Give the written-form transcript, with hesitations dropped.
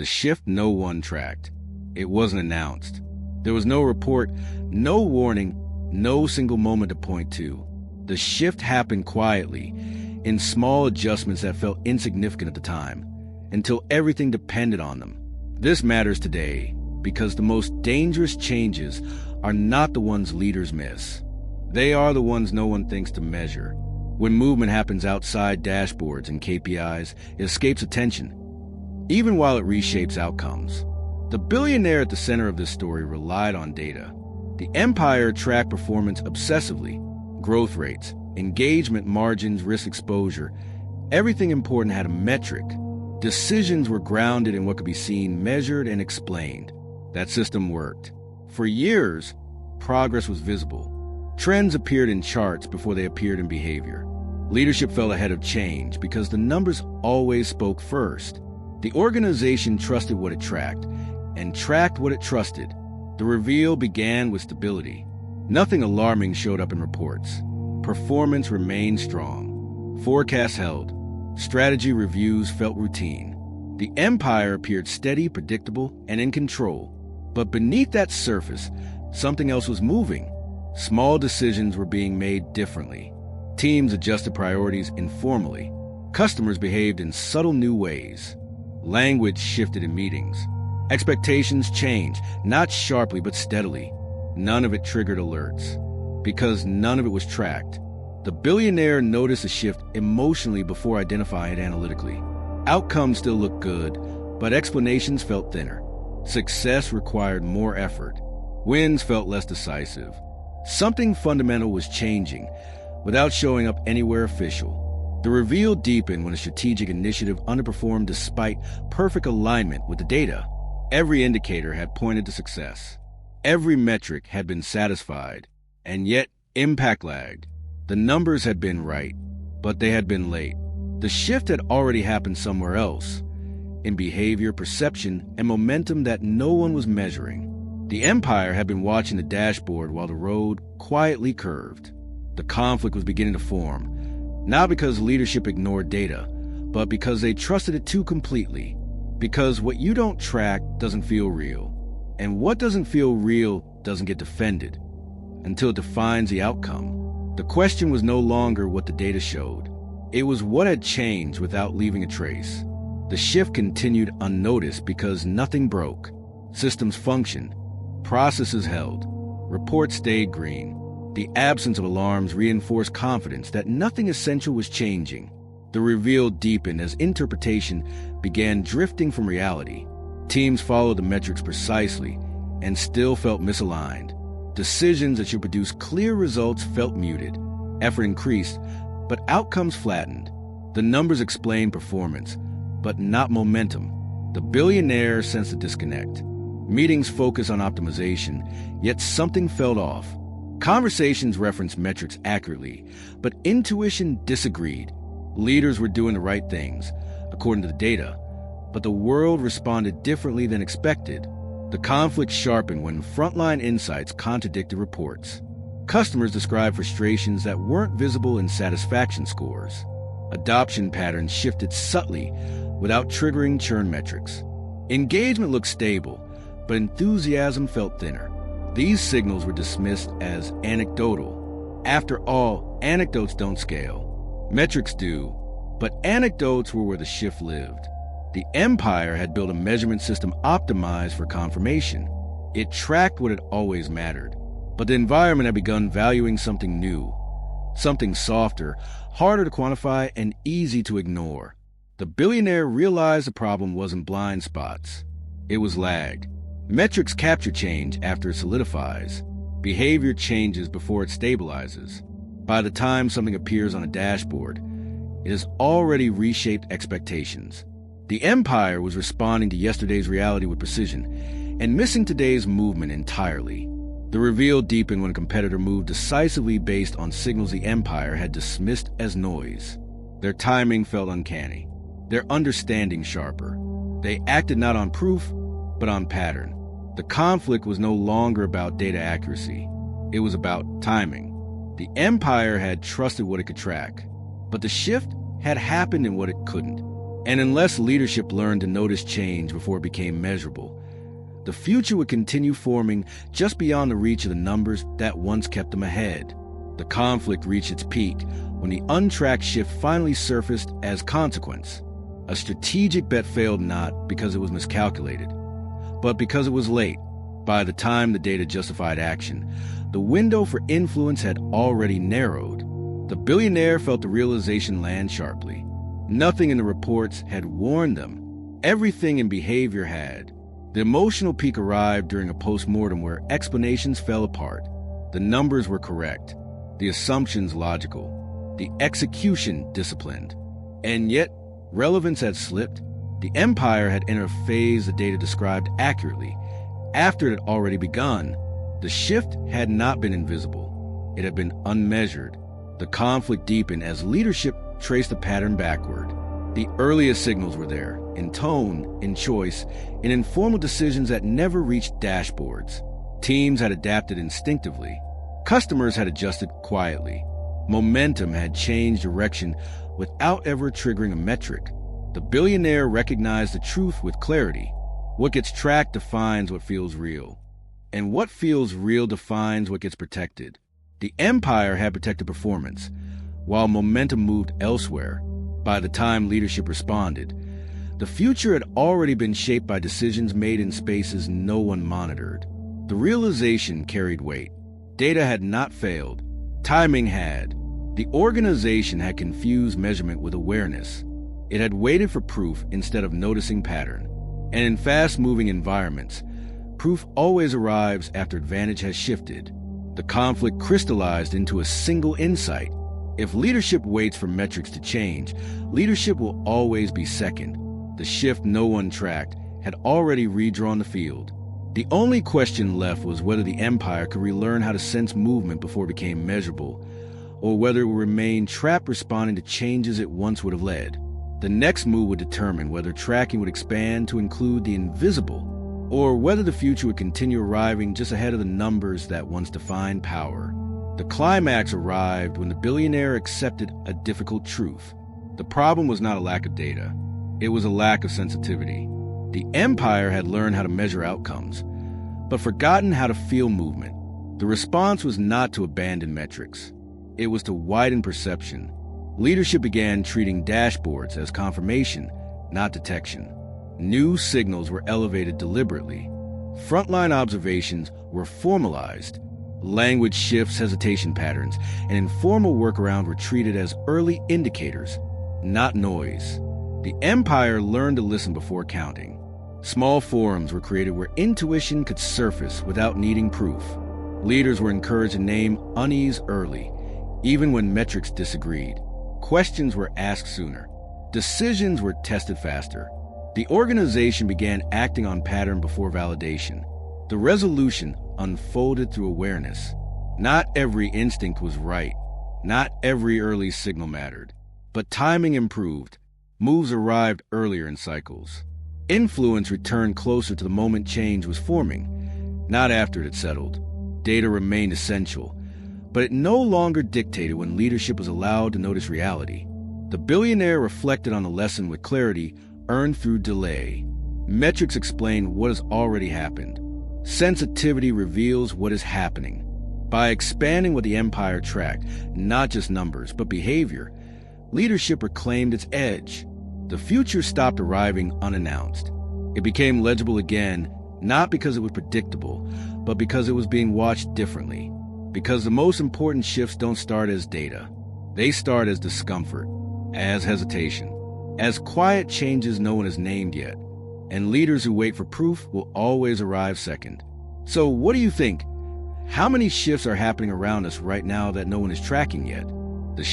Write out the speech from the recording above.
The shift no one tracked. It wasn't announced. There was no report, no warning, no single moment to point to. The shift happened quietly, in small adjustments that felt insignificant at the time, until everything depended on them. This matters today because the most dangerous changes are not the ones leaders miss. They are the ones no one thinks to measure. When movement happens outside dashboards and KPIs, it escapes attention, even while it reshapes outcomes. The billionaire at the center of this story relied on data. The empire tracked performance obsessively: growth rates, engagement margins, risk exposure. Everything important had a metric. Decisions were grounded in what could be seen, measured, and explained. That system worked. For years, progress was visible. Trends appeared in charts before they appeared in behavior. Leadership fell ahead of change because the numbers always spoke first. The organization trusted what it tracked and tracked what it trusted. The reveal began with stability. Nothing alarming showed up in reports. Performance remained strong. Forecasts held. Strategy reviews felt routine. The empire appeared steady, predictable, and in control. But beneath that surface, something else was moving. Small decisions were being made differently. Teams adjusted priorities informally. Customers behaved in subtle new ways. Language shifted in meetings. Expectations changed, not sharply but steadily. None of it triggered alerts, because none of it was tracked. The billionaire noticed a shift emotionally before identifying it analytically. Outcomes still looked good, but explanations felt thinner. Success required more effort. Wins felt less decisive. Something fundamental was changing, without showing up anywhere official. The reveal deepened when a strategic initiative underperformed despite perfect alignment with the data. Every indicator had pointed to success. Every metric had been satisfied, and yet impact lagged. The numbers had been right, but they had been late. The shift had already happened somewhere else, in behavior, perception, and momentum that no one was measuring. The empire had been watching the dashboard while the road quietly curved. The conflict was beginning to form, not because leadership ignored data, but because they trusted it too completely. Because what you don't track doesn't feel real, and what doesn't feel real doesn't get defended until it defines the outcome. The question was no longer what the data showed. It was what had changed without leaving a trace. The shift continued unnoticed because nothing broke. Systems functioned. Processes held. Reports stayed green. The absence of alarms reinforced confidence that nothing essential was changing. The reveal deepened as interpretation began drifting from reality. Teams followed the metrics precisely and still felt misaligned. Decisions that should produce clear results felt muted. Effort increased, but outcomes flattened. The numbers explained performance, but not momentum. The billionaire sensed a disconnect. Meetings focused on optimization, yet something felt off. Conversations referenced metrics accurately, but intuition disagreed. Leaders were doing the right things, according to the data, but the world responded differently than expected. The conflict sharpened when frontline insights contradicted reports. Customers described frustrations that weren't visible in satisfaction scores. Adoption patterns shifted subtly without triggering churn metrics. Engagement looked stable, but enthusiasm felt thinner. These signals were dismissed as anecdotal. After all, anecdotes don't scale. Metrics do, but anecdotes were where the shift lived. The empire had built a measurement system optimized for confirmation. It tracked what had always mattered, but the environment had begun valuing something new, something softer, harder to quantify, and easy to ignore. The billionaire realized the problem wasn't blind spots. It was lag. Metrics capture change after it solidifies. Behavior changes before it stabilizes. By the time something appears on a dashboard, it has already reshaped expectations. The empire was responding to yesterday's reality with precision and missing today's movement entirely. The reveal deepened when a competitor moved decisively based on signals the empire had dismissed as noise. Their timing felt uncanny, their understanding sharper. They acted not on proof, but on pattern. The conflict was no longer about data accuracy. It was about timing. The empire had trusted what it could track, but the shift had happened in what it couldn't. And unless leadership learned to notice change before it became measurable, the future would continue forming just beyond the reach of the numbers that once kept them ahead. The conflict reached its peak when the untracked shift finally surfaced as consequence. A strategic bet failed not because it was miscalculated, but because it was late. By the time the data justified action, the window for influence had already narrowed. The billionaire felt the realization land sharply. Nothing in the reports had warned them. Everything in behavior had. The emotional peak arrived during a post-mortem where explanations fell apart. The numbers were correct, the assumptions logical, the execution disciplined. And yet, relevance had slipped. The empire had entered a phase the data described accurately. After it had already begun, the shift had not been invisible. It had been unmeasured. The conflict deepened as leadership traced the pattern backward. The earliest signals were there, in tone, in choice, in informal decisions that never reached dashboards. Teams had adapted instinctively. Customers had adjusted quietly. Momentum had changed direction without ever triggering a metric. The billionaire recognized the truth with clarity. What gets tracked defines what feels real. And what feels real defines what gets protected. The empire had protected performance, while momentum moved elsewhere. By the time leadership responded, the future had already been shaped by decisions made in spaces no one monitored. The realization carried weight. Data had not failed. Timing had. The organization had confused measurement with awareness. It had waited for proof instead of noticing pattern. And in fast-moving environments, proof always arrives after advantage has shifted. The conflict crystallized into a single insight. If leadership waits for metrics to change, leadership will always be second. The shift no one tracked had already redrawn the field. The only question left was whether the empire could relearn how to sense movement before it became measurable, or whether it would remain trapped responding to changes it once would have led. The next move would determine whether tracking would expand to include the invisible, or whether the future would continue arriving just ahead of the numbers that once defined power. The climax arrived when the billionaire accepted a difficult truth. The problem was not a lack of data. It was a lack of sensitivity. The empire had learned how to measure outcomes, but forgotten how to feel movement. The response was not to abandon metrics. It was to widen perception. Leadership began treating dashboards as confirmation, not detection. New signals were elevated deliberately. Frontline observations were formalized. Language shifts, hesitation patterns, and informal workaround were treated as early indicators, not noise. The empire learned to listen before counting. Small forums were created where intuition could surface without needing proof. Leaders were encouraged to name unease early, even when metrics disagreed. Questions were asked sooner. Decisions were tested faster. The organization began acting on pattern before validation. The resolution unfolded through awareness. Not every instinct was right. Not every early signal mattered. But timing improved. Moves arrived earlier in cycles. Influence returned closer to the moment change was forming, not after it had settled. Data remained essential, but it no longer dictated when leadership was allowed to notice reality. The billionaire reflected on the lesson with clarity earned through delay. Metrics explain what has already happened. Sensitivity reveals what is happening. By expanding what the empire tracked, not just numbers, but behavior, leadership reclaimed its edge. The future stopped arriving unannounced. It became legible again, not because it was predictable, but because it was being watched differently. Because the most important shifts don't start as data. They start as discomfort, as hesitation, as quiet changes no one has named yet. And leaders who wait for proof will always arrive second. So what do you think? How many shifts are happening around us right now that no one is tracking yet? The